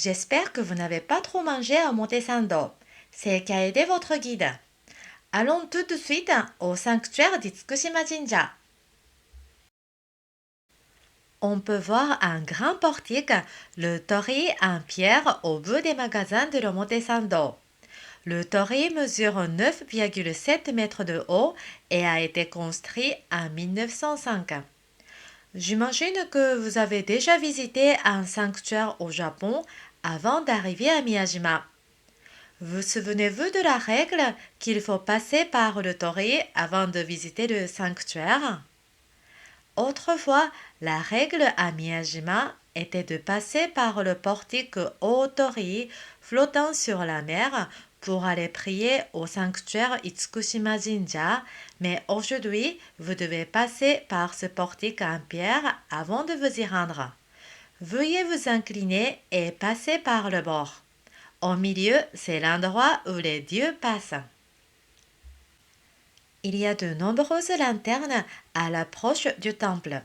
J'espère que vous n'avez pas trop mangé à Montesando. C'est Kaede, votre guide. Allons tout de suite au sanctuaire d'Itsukushima Jinja. On peut voir un grand portique, le torii en pierre au bout des magasins de l'Omotesando. Le torii mesure 9,7 mètres de haut et a été construit en 1905. J'imagine que vous avez déjà visité un sanctuaire au Japon avant d'arriver à Miyajima. Vous souvenez-vous de la règle qu'il faut passer par le torii avant de visiter le sanctuaire? Autrefois, la règle à Miyajima était de passer par le portique Otori flottant sur la mer pour aller prier au sanctuaire Itsukushima Jinja, mais aujourd'hui, vous devez passer par ce portique en pierre avant de vous y rendre. Veuillez vous incliner et passer par le bord. Au milieu, c'est l'endroit où les dieux passent. Il y a de nombreuses lanternes à l'approche du temple.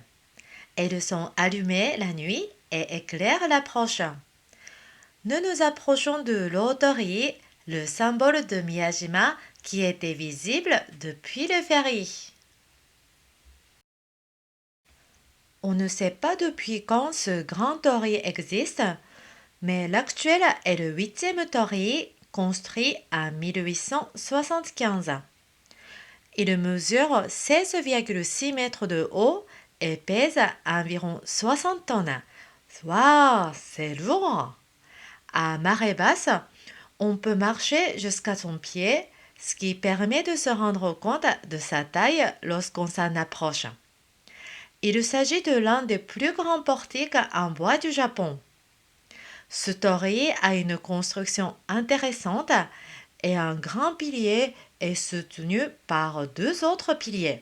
Elles sont allumées la nuit et éclairent l'approche. Nous nous approchons de l'Otori, le symbole de Miyajima qui était visible depuis le ferry. On ne sait pas depuis quand ce grand torii existe, mais l'actuel est le 8e torii construit en 1875. Il mesure 16,6 mètres de haut et pèse environ 60 tonnes. Waouh, c'est lourd! À marée basse, on peut marcher jusqu'à son pied, ce qui permet de se rendre compte de sa taille lorsqu'on s'en approche. Il s'agit de l'un des plus grands portiques en bois du Japon. Ce torii a une construction intéressante et un grand pilier est soutenu par deux autres piliers.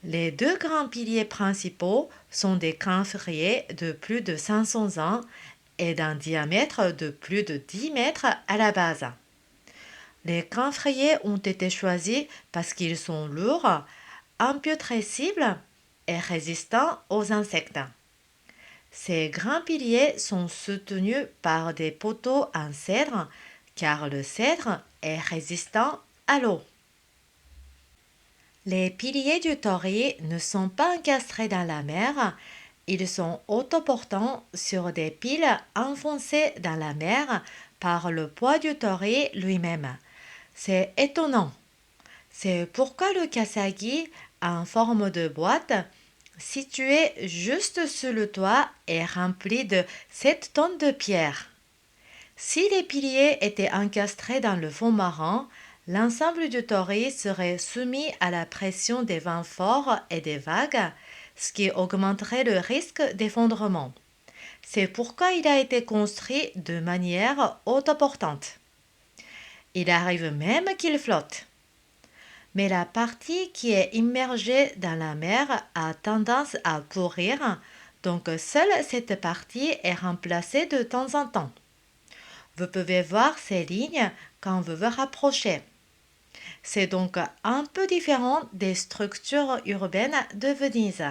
Les deux grands piliers principaux sont des camphriers de plus de 500 ans et d'un diamètre de plus de 10 mètres à la base. Les camphriers ont été choisis parce qu'ils sont lourds, imputrescibles et résistants aux insectes. Ces grands piliers sont soutenus par des poteaux en cèdre car le cèdre est résistant à l'eau. Les piliers du torii ne sont pas encastrés dans la mer, ils sont autoportants sur des piles enfoncées dans la mer par le poids du torii lui-même. C'est étonnant. C'est pourquoi le kasagi, en forme de boîte, situé juste sous le toit, est rempli de 7 tonnes de pierre. Si les piliers étaient encastrés dans le fond marin, l'ensemble du torii serait soumis à la pression des vents forts et des vagues, ce qui augmenterait le risque d'effondrement. C'est pourquoi il a été construit de manière autoportante. Il arrive même qu'il flotte. Mais la partie qui est immergée dans la mer a tendance à pourrir, donc seule cette partie est remplacée de temps en temps. Vous pouvez voir ces lignes quand vous vous rapprochez. C'est donc un peu différent des structures urbaines de Venise.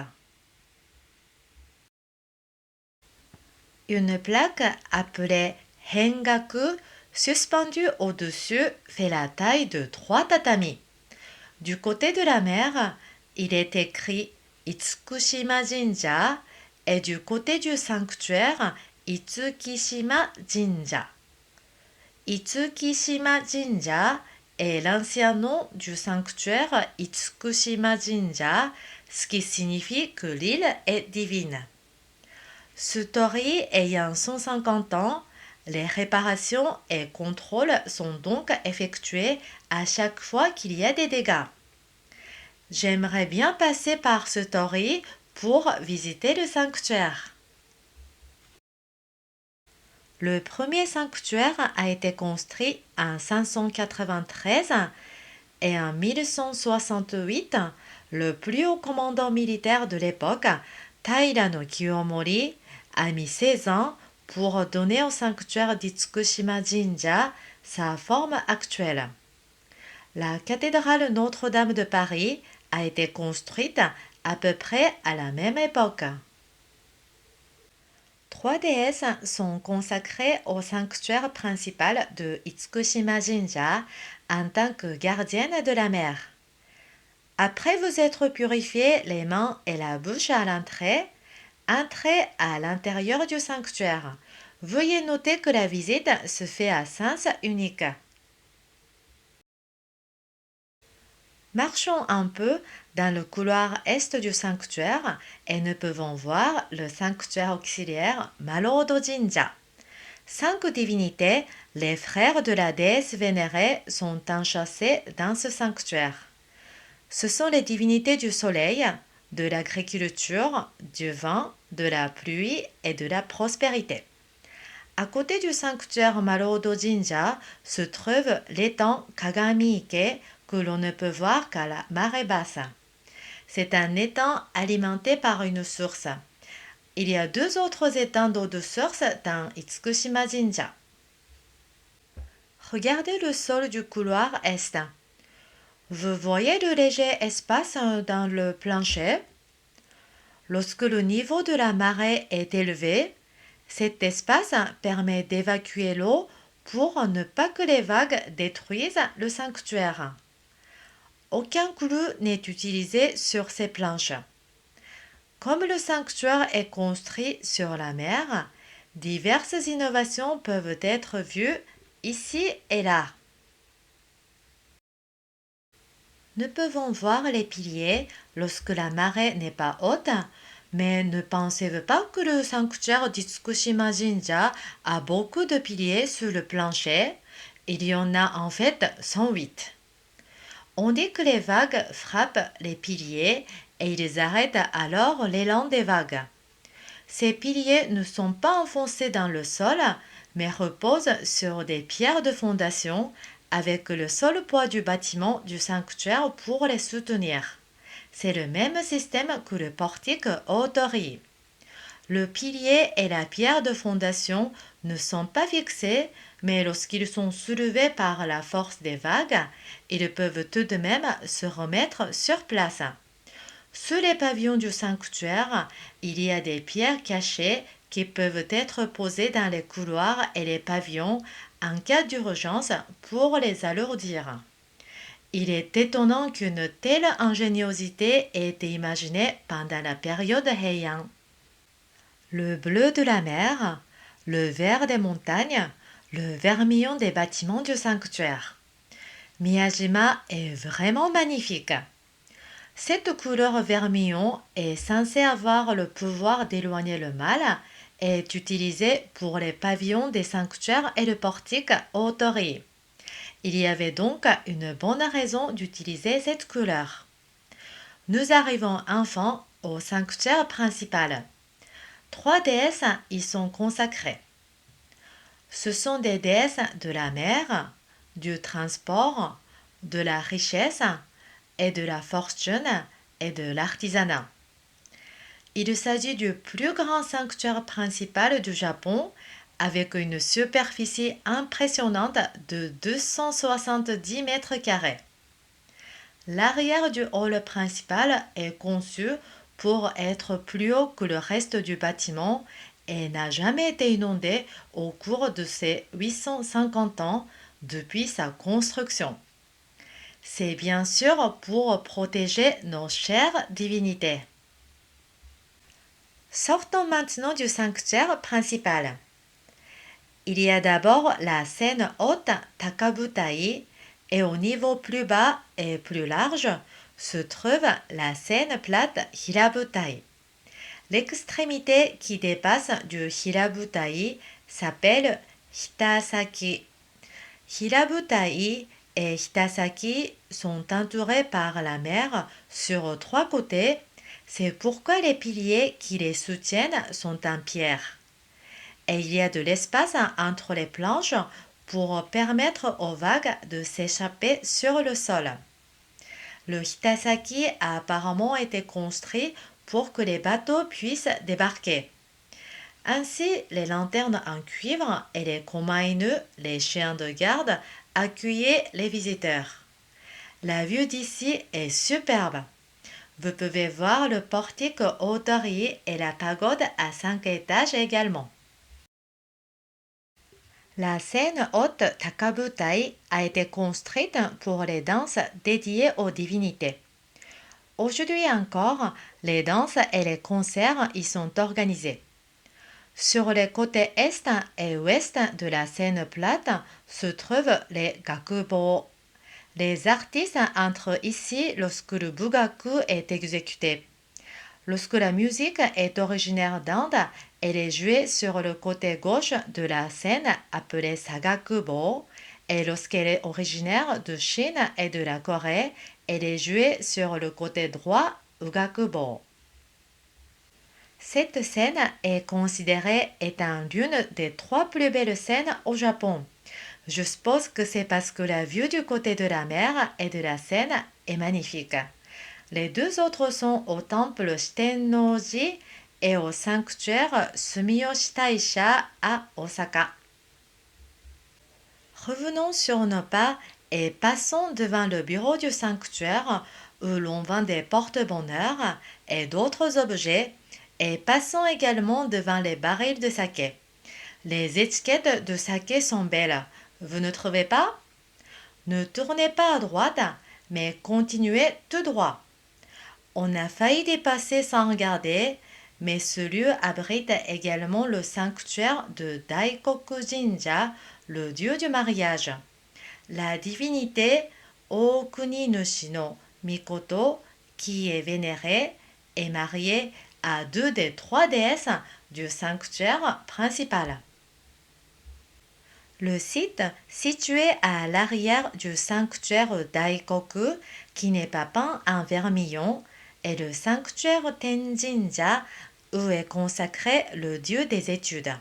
Une plaque appelée Hengaku, suspendue au-dessus, fait la taille de 3 tatamis. Du côté de la mer, il est écrit Itsukushima Jinja et du côté du sanctuaire Itsukishima Jinja. Itsukishima Jinja est l'ancien nom du sanctuaire Itsukushima Jinja, ce qui signifie que l'île est divine. Ce torii ayant 150 ans, les réparations et contrôles sont donc effectués à chaque fois qu'il y a des dégâts. J'aimerais bien passer par ce torii pour visiter le sanctuaire. Le premier sanctuaire a été construit en 593 et en 1168, le plus haut commandant militaire de l'époque, Taira no Kiyomori, a mis 16 ans pour donner au sanctuaire d'Itsukushima Jinja sa forme actuelle. La cathédrale Notre-Dame de Paris a été construite à peu près à la même époque. Trois déesses sont consacrées au sanctuaire principal de Itsukushima Jinja en tant que gardiennes de la mer. Après vous être purifié les mains et la bouche à l'entrée, entrez à l'intérieur du sanctuaire. Veuillez noter que la visite se fait à sens unique. Marchons un peu dans le couloir est du sanctuaire et nous pouvons voir le sanctuaire auxiliaire Marodo Jinja. 5 divinités, les frères de la déesse vénérée, sont enchâssés dans ce sanctuaire. Ce sont les divinités du soleil, de l'agriculture, du vent, de la pluie et de la prospérité. À côté du sanctuaire Marodo Jinja se trouve l'étang Kagami-ike que l'on ne peut voir qu'à la marée basse. C'est un étang alimenté par une source. Il y a 2 autres étangs d'eau de source dans Itsukushima Jinja. Regardez le sol du couloir est. Vous voyez le léger espace dans le plancher? Lorsque le niveau de la marée est élevé, cet espace permet d'évacuer l'eau pour ne pas que les vagues détruisent le sanctuaire. Aucun clou n'est utilisé sur ces planches. Comme le sanctuaire est construit sur la mer, diverses innovations peuvent être vues ici et là. Nous pouvons voir les piliers lorsque la marée n'est pas haute, mais ne pensez-vous pas que le sanctuaire d'Itsukushima Jinja a beaucoup de piliers sur le plancher? Il y en a en fait 108. On dit que les vagues frappent les piliers et ils arrêtent alors l'élan des vagues. Ces piliers ne sont pas enfoncés dans le sol, mais reposent sur des pierres de fondation avec le seul poids du bâtiment du sanctuaire pour les soutenir. C'est le même système que le portique Otori. Le pilier et la pierre de fondation ne sont pas fixés, mais lorsqu'ils sont soulevés par la force des vagues, ils peuvent tout de même se remettre sur place. Sous les pavillons du sanctuaire, il y a des pierres cachées qui peuvent être posées dans les couloirs et les pavillons en cas d'urgence pour les alourdir. Il est étonnant qu'une telle ingéniosité ait été imaginée pendant la période Heian. Le bleu de la mer, le vert des montagnes, le vermillon des bâtiments du sanctuaire. Miyajima est vraiment magnifique. Cette couleur vermillon est censée avoir le pouvoir d'éloigner le mal et est utilisée pour les pavillons des sanctuaires et le portique Otori. Il y avait donc une bonne raison d'utiliser cette couleur. Nous arrivons enfin au sanctuaire principal. 3 déesses y sont consacrées. Ce sont des déesses de la mer, du transport, de la richesse et de la fortune et de l'artisanat. Il s'agit du plus grand sanctuaire principal du Japon avec une superficie impressionnante de 270 mètres carrés. L'arrière du hall principal est conçu pour être plus haut que le reste du bâtiment et n'a jamais été inondé au cours de ses 850 ans depuis sa construction. C'est bien sûr pour protéger nos chères divinités. Sortons maintenant du sanctuaire principal. Il y a d'abord la scène haute Takabutai et au niveau plus bas et plus large se trouve la scène plate Hirabutai. L'extrémité qui dépasse du Hirabutai s'appelle Hitasaki. Hirabutai et Hitasaki sont entourés par la mer sur 3 côtés. C'est pourquoi les piliers qui les soutiennent sont en pierre. Et il y a de l'espace entre les planches pour permettre aux vagues de s'échapper sur le sol. Le Hitasaki a apparemment été construit pour que les bateaux puissent débarquer. Ainsi, les lanternes en cuivre et les komainu, les chiens de garde, accueillaient les visiteurs. La vue d'ici est superbe. Vous pouvez voir le portique haut-torii et la pagode à 5 étages également. La scène haute Takabutai a été construite pour les danses dédiées aux divinités. Aujourd'hui encore, les danses et les concerts y sont organisés. Sur les côtés est et ouest de la scène plate se trouvent les gakubo. Les artistes entrent ici lorsque le bugaku est exécuté. Lorsque la musique est originaire d'Inde, elle est jouée sur le côté gauche de la scène appelée sagakubo, et lorsqu'elle est originaire de Chine et de la Corée, elle est jouée sur le côté droit ugakubo. Cette scène est considérée étant l'une des 3 plus belles scènes au Japon. Je suppose que c'est parce que la vue du côté de la mer et de la Seine est magnifique. Les 2 autres sont au temple Shitennoji et au sanctuaire Sumiyoshi Taisha à Osaka. Revenons sur nos pas et passons devant le bureau du sanctuaire où l'on vend des porte-bonheur et d'autres objets, et passons également devant les barils de saké. Les étiquettes de saké sont belles, vous ne trouvez pas? Ne tournez pas à droite, mais continuez tout droit. On a failli dépasser sans regarder, mais ce lieu abrite également le sanctuaire de Daikoku Jinja, le dieu du mariage. La divinité Okuni Nushi no Mikoto, qui est vénérée, est mariée à 2 des 3 déesses du sanctuaire principal. Le site, situé à l'arrière du sanctuaire Daikoku, qui n'est pas peint en vermillon, est le sanctuaire Tenjinja, où est consacré le dieu des études.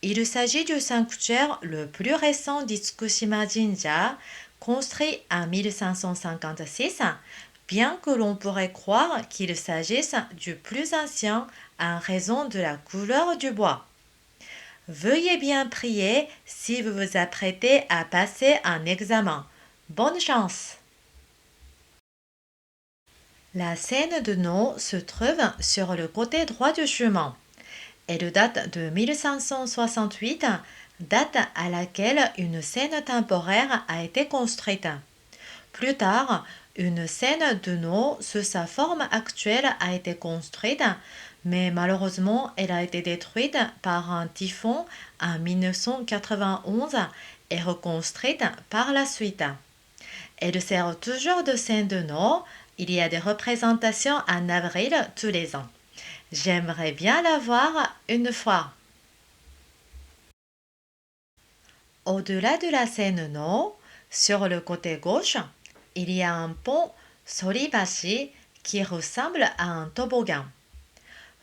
Il s'agit du sanctuaire le plus récent d'Itsukushima Jinja, construit en 1556, bien que l'on pourrait croire qu'il s'agisse du plus ancien en raison de la couleur du bois. Veuillez bien prier si vous vous apprêtez à passer un examen. Bonne chance! La scène de No se trouve sur le côté droit du chemin. Elle date de 1568, date à laquelle une scène temporaire a été construite. Plus tard, une scène de No sous sa forme actuelle a été construite, mais malheureusement elle a été détruite par un typhon en 1991 et reconstruite par la suite. Elle sert toujours de scène de No. Il y a des représentations en avril tous les ans. J'aimerais bien la voir une fois. Au-delà de la scène No, sur le côté gauche, il y a un pont Soribashi qui ressemble à un toboggan.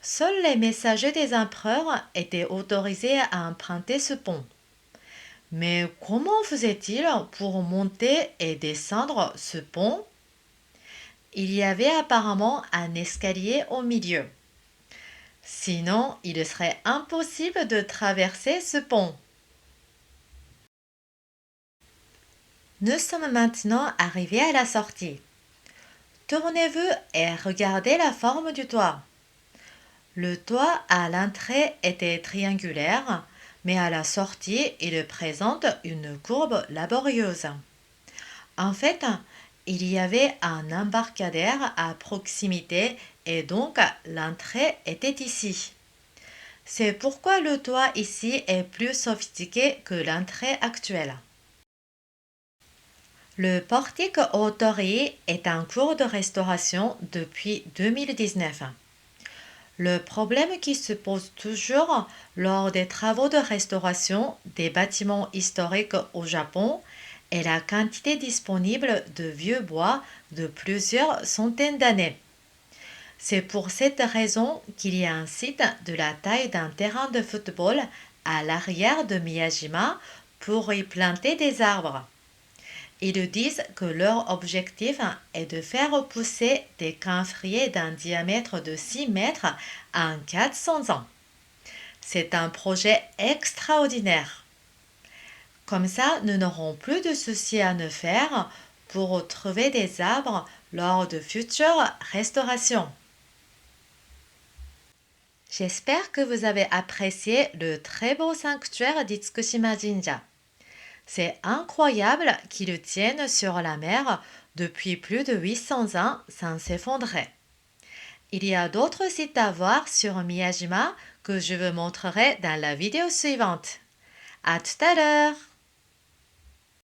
Seuls les messagers des empereurs étaient autorisés à emprunter ce pont. Mais comment faisait-il pour monter et descendre ce pont? Il y avait apparemment un escalier au milieu. Sinon, il serait impossible de traverser ce pont. Nous sommes maintenant arrivés à la sortie. Tournez-vous et regardez la forme du toit. Le toit à l'entrée était triangulaire, mais à la sortie, il présente une courbe laborieuse. En fait, il y avait un embarcadère à proximité et donc l'entrée était ici. C'est pourquoi le toit ici est plus sophistiqué que l'entrée actuelle. Le portique Otori est en cours de restauration depuis 2019. Le problème qui se pose toujours lors des travaux de restauration des bâtiments historiques au Japon est la quantité disponible de vieux bois de plusieurs centaines d'années. C'est pour cette raison qu'il y a un site de la taille d'un terrain de football à l'arrière de Miyajima pour y planter des arbres. Ils disent que leur objectif est de faire pousser des camphriers d'un diamètre de 6 mètres en 400 ans. C'est un projet extraordinaire. Comme ça, nous n'aurons plus de soucis à nous faire pour trouver des arbres lors de futures restaurations. J'espère que vous avez apprécié le très beau sanctuaire d'Itsukushima Jinja. C'est incroyable qu'il tienne sur la mer depuis plus de 800 ans sans s'effondrer. Il y a d'autres sites à voir sur Miyajima que je vous montrerai dans la vidéo suivante. À tout à l'heure!